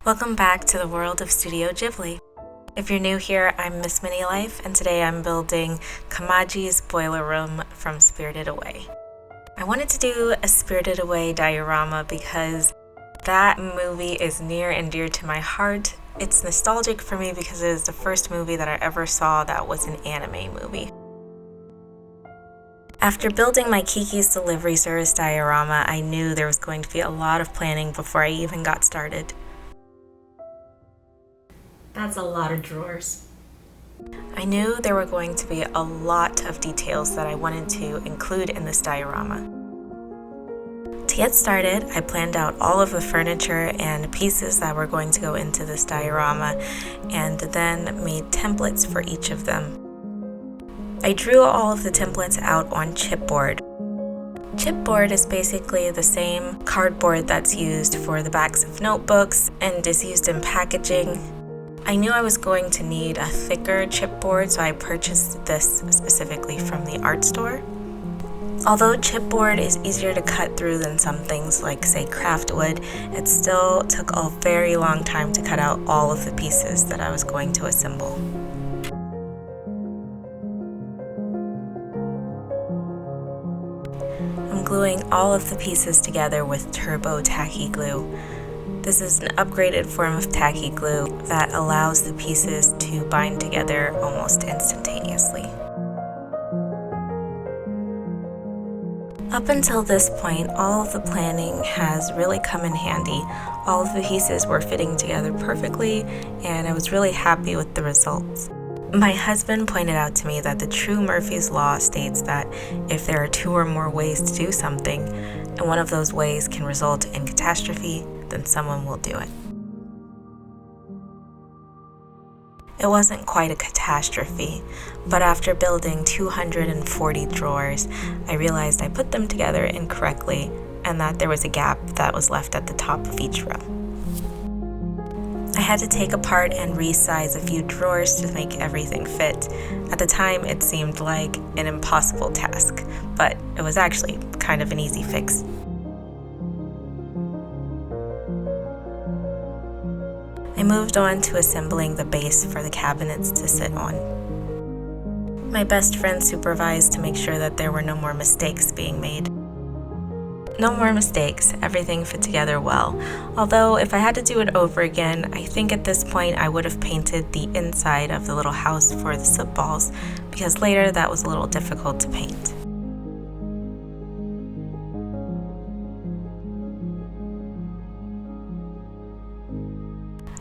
Welcome back to the world of Studio Ghibli. If you're new here, I'm Miss Mini Life, and today I'm building Kamachis Boiler Room from Spirited Away. I wanted to do a Spirited Away diorama because that movie is near and dear to my heart. It's nostalgic for me because it is the first movie that I ever saw that was an anime movie. After building my Kiki's Delivery Service diorama, I knew there was going to be a lot of planning before I even got started. That's a lot of drawers. I knew there were going to be a lot of details that I wanted to include in this diorama. To get started, I planned out all of the furniture and pieces that were going to go into this diorama and then made templates for each of them. I drew all of the templates out on chipboard. Chipboard is basically the same cardboard that's used for the backs of notebooks and is used in packaging. I knew I was going to need a thicker chipboard, so I purchased this specifically from the art store. Although chipboard is easier to cut through than some things like, say, craft wood, it still took a very long time to cut out all of the pieces that I was going to assemble. I'm gluing all of the pieces together with turbo tacky glue. This is an upgraded form of tacky glue that allows the pieces to bind together almost instantaneously. Up until this point, all of the planning has really come in handy. All of the pieces were fitting together perfectly, and I was really happy with the results. My husband pointed out to me that the true Murphy's Law states that if there are two or more ways to do something, and one of those ways can result in catastrophe, then someone will do it. It wasn't quite a catastrophe, but after building 240 drawers, I realized I put them together incorrectly and that there was a gap that was left at the top of each row. I had to take apart and resize a few drawers to make everything fit. At the time, it seemed like an impossible task, but it was actually kind of an easy fix. I moved on to assembling the base for the cabinets to sit on. My best friend supervised to make sure that there were no more mistakes being made. No more mistakes, everything fit together well. Although if I had to do it over again, I think at this point I would have painted the inside of the little house for the slip balls, because later that was a little difficult to paint.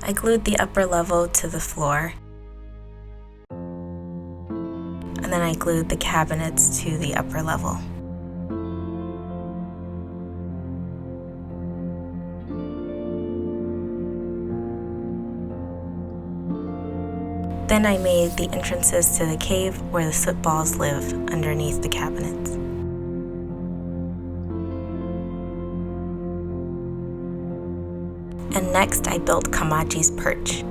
I glued the upper level to the floor, and then I glued the cabinets to the upper level. Then I made the entrances to the cave where the slip balls live underneath the cabinets. And next I built Kamachis Perch.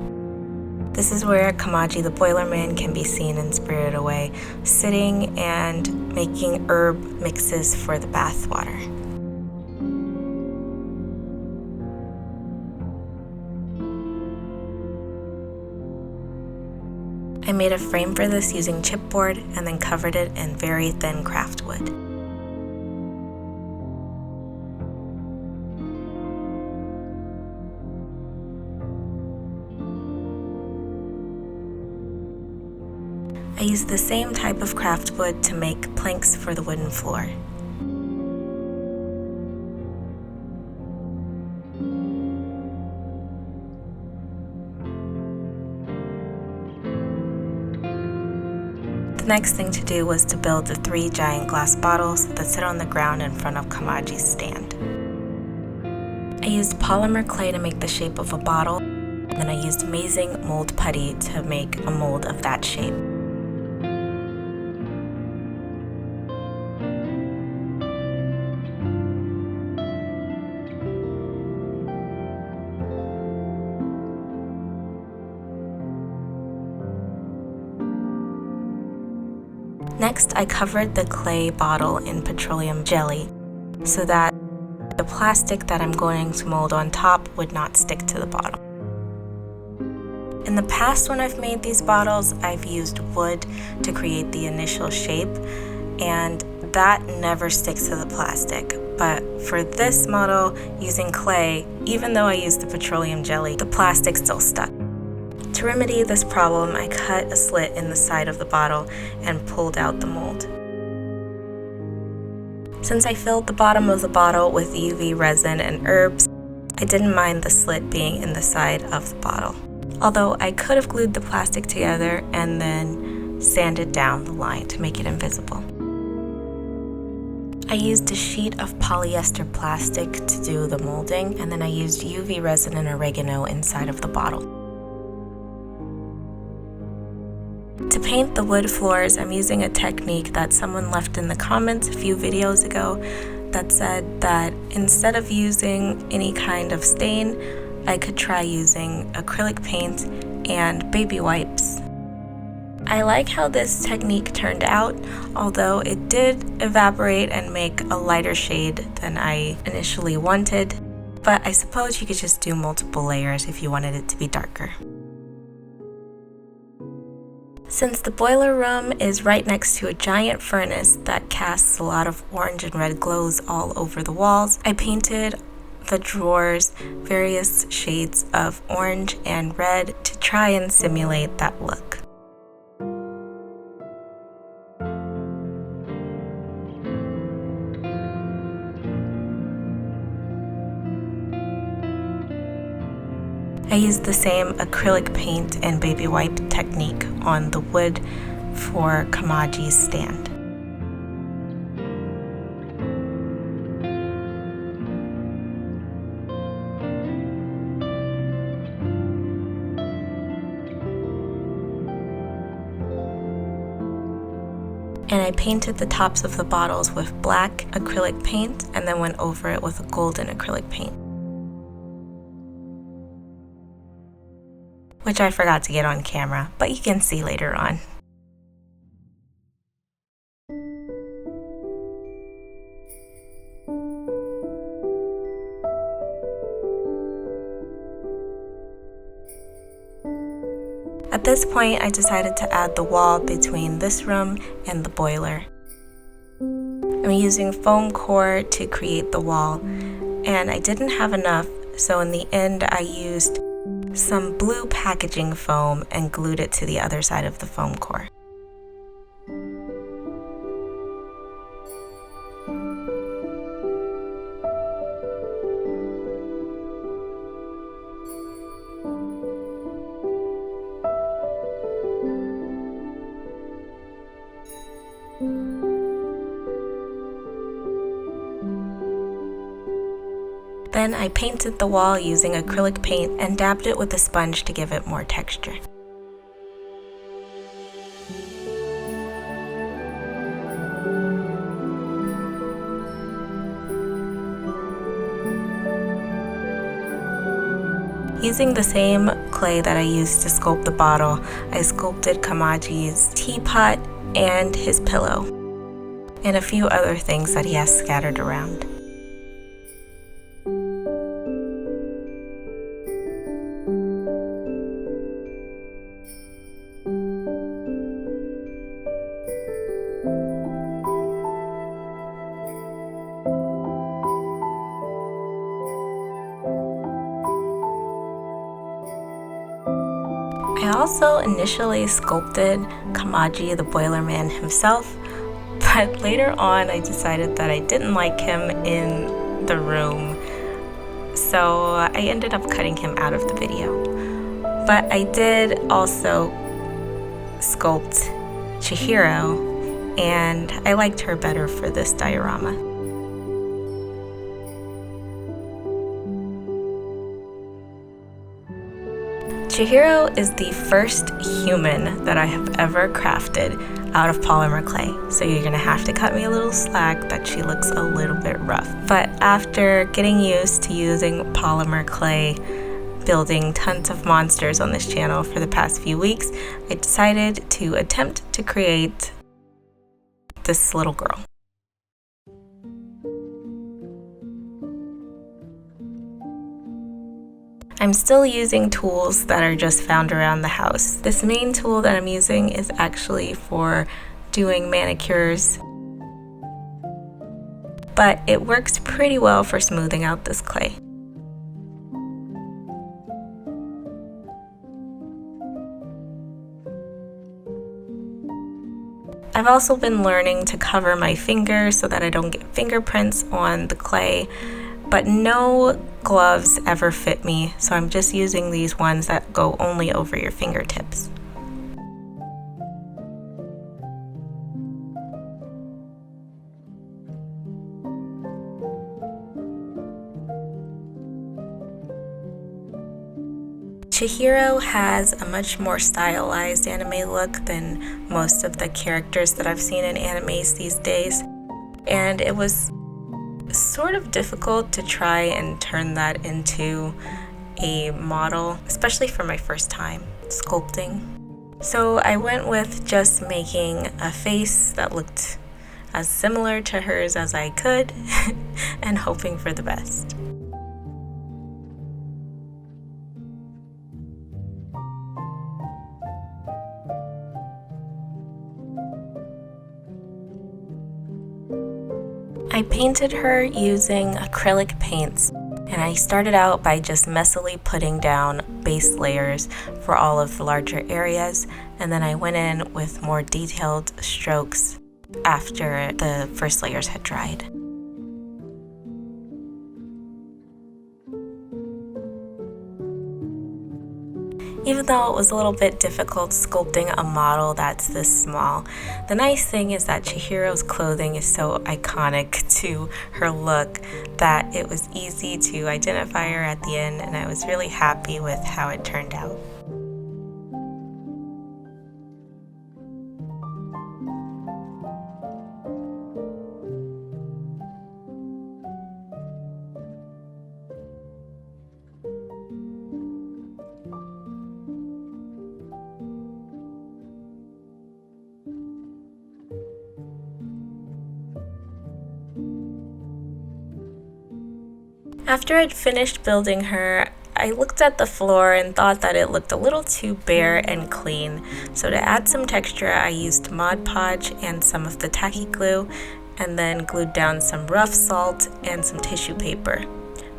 This is where Kamachi the Boiler Man can be seen in Spirited Away, sitting and making herb mixes for the bath water. I made a frame for this using chipboard and then covered it in very thin craft wood. I used the same type of craft wood to make planks for the wooden floor. The next thing to do was to build the 3 giant glass bottles that sit on the ground in front of Kamachi's stand. I used polymer clay to make the shape of a bottle, and then I used amazing mold putty to make a mold of that shape. Next, I covered the clay bottle in petroleum jelly so that the plastic that I'm going to mold on top would not stick to the bottle. In the past, when I've made these bottles, I've used wood to create the initial shape, and that never sticks to the plastic. But for this model, using clay, even though I used the petroleum jelly, the plastic still stuck. To remedy this problem, I cut a slit in the side of the bottle and pulled out the mold. Since I filled the bottom of the bottle with UV resin and herbs, I didn't mind the slit being in the side of the bottle. Although I could have glued the plastic together and then sanded down the line to make it invisible. I used a sheet of polyester plastic to do the molding, and then I used UV resin and oregano inside of the bottle. To paint the wood floors, I'm using a technique that someone left in the comments a few videos ago that said that instead of using any kind of stain, I could try using acrylic paint and baby wipes. I like how this technique turned out, although it did evaporate and make a lighter shade than I initially wanted, but I suppose you could just do multiple layers if you wanted it to be darker. Since the boiler room is right next to a giant furnace that casts a lot of orange and red glows all over the walls, I painted the drawers various shades of orange and red to try and simulate that look. I used the same acrylic paint and baby wipe technique on the wood for Kamachis stand. And I painted the tops of the bottles with black acrylic paint and then went over it with a golden acrylic paint, which I forgot to get on camera, but you can see later on. At this point, I decided to add the wall between this room and the boiler. I'm using foam core to create the wall, and I didn't have enough, so in the end I used some blue packaging foam and glued it to the other side of the foam core. Then I painted the wall using acrylic paint and dabbed it with a sponge to give it more texture. Using the same clay that I used to sculpt the bottle, I sculpted Kamachis' teapot and his pillow, and a few other things that he has scattered around. I also initially sculpted Kamachi, the boiler man himself, but later on I decided that I didn't like him in the room, so I ended up cutting him out of the video. But I did also sculpt Chihiro, and I liked her better for this diorama. Chihiro is the first human that I have ever crafted out of polymer clay, so you're gonna have to cut me a little slack that she looks a little bit rough. But after getting used to using polymer clay, building tons of monsters on this channel for the past few weeks, I decided to attempt to create this little girl. I'm still using tools that are just found around the house. This main tool that I'm using is actually for doing manicures, but it works pretty well for smoothing out this clay. I've also been learning to cover my fingers so that I don't get fingerprints on the clay, but no gloves ever fit me, so I'm just using these ones that go only over your fingertips. Chihiro has a much more stylized anime look than most of the characters that I've seen in animes these days, and it was sort of difficult to try and turn that into a model, especially for my first time sculpting. So I went with just making a face that looked as similar to hers as I could and hoping for the best. I painted her using acrylic paints, and I started out by just messily putting down base layers for all of the larger areas, and then I went in with more detailed strokes after the first layers had dried. Even though it was a little bit difficult sculpting a model that's this small, the nice thing is that Chihiro's clothing is so iconic to her look that it was easy to identify her at the end, and I was really happy with how it turned out. After I'd finished building her, I looked at the floor and thought that it looked a little too bare and clean. So to add some texture, I used Mod Podge and some of the tacky glue, and then glued down some rough salt and some tissue paper.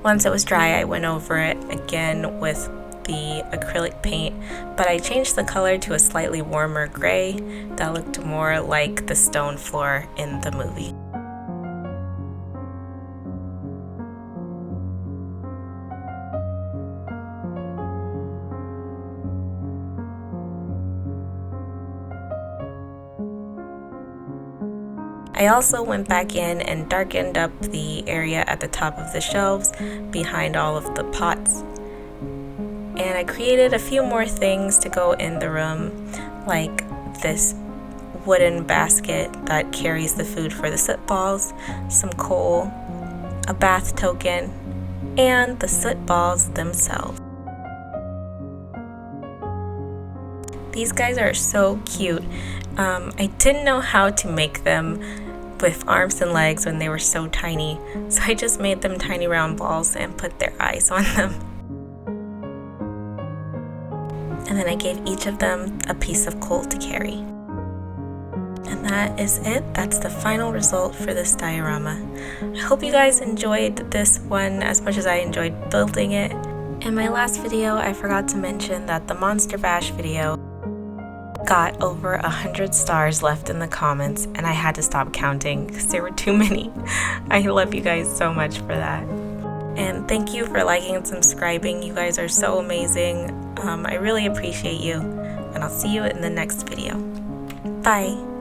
Once it was dry, I went over it again with the acrylic paint, but I changed the color to a slightly warmer gray that looked more like the stone floor in the movie. I also went back in and darkened up the area at the top of the shelves behind all of the pots. And I created a few more things to go in the room, like this wooden basket that carries the food for the soot balls, some coal, a bath token, and the soot balls themselves. These guys are so cute. I didn't know how to make them with arms and legs when they were so tiny, so I just made them tiny round balls and put their eyes on them. And then I gave each of them a piece of coal to carry. And that is it. That's the final result for this diorama. I hope you guys enjoyed this one as much as I enjoyed building it. In my last video, I forgot to mention that the Monster Bash video got over 100 stars left in the comments, and I had to stop counting because there were too many. I love you guys so much for that. And thank you for liking and subscribing. You guys are so amazing. I really appreciate you, and I'll see you in the next video. Bye.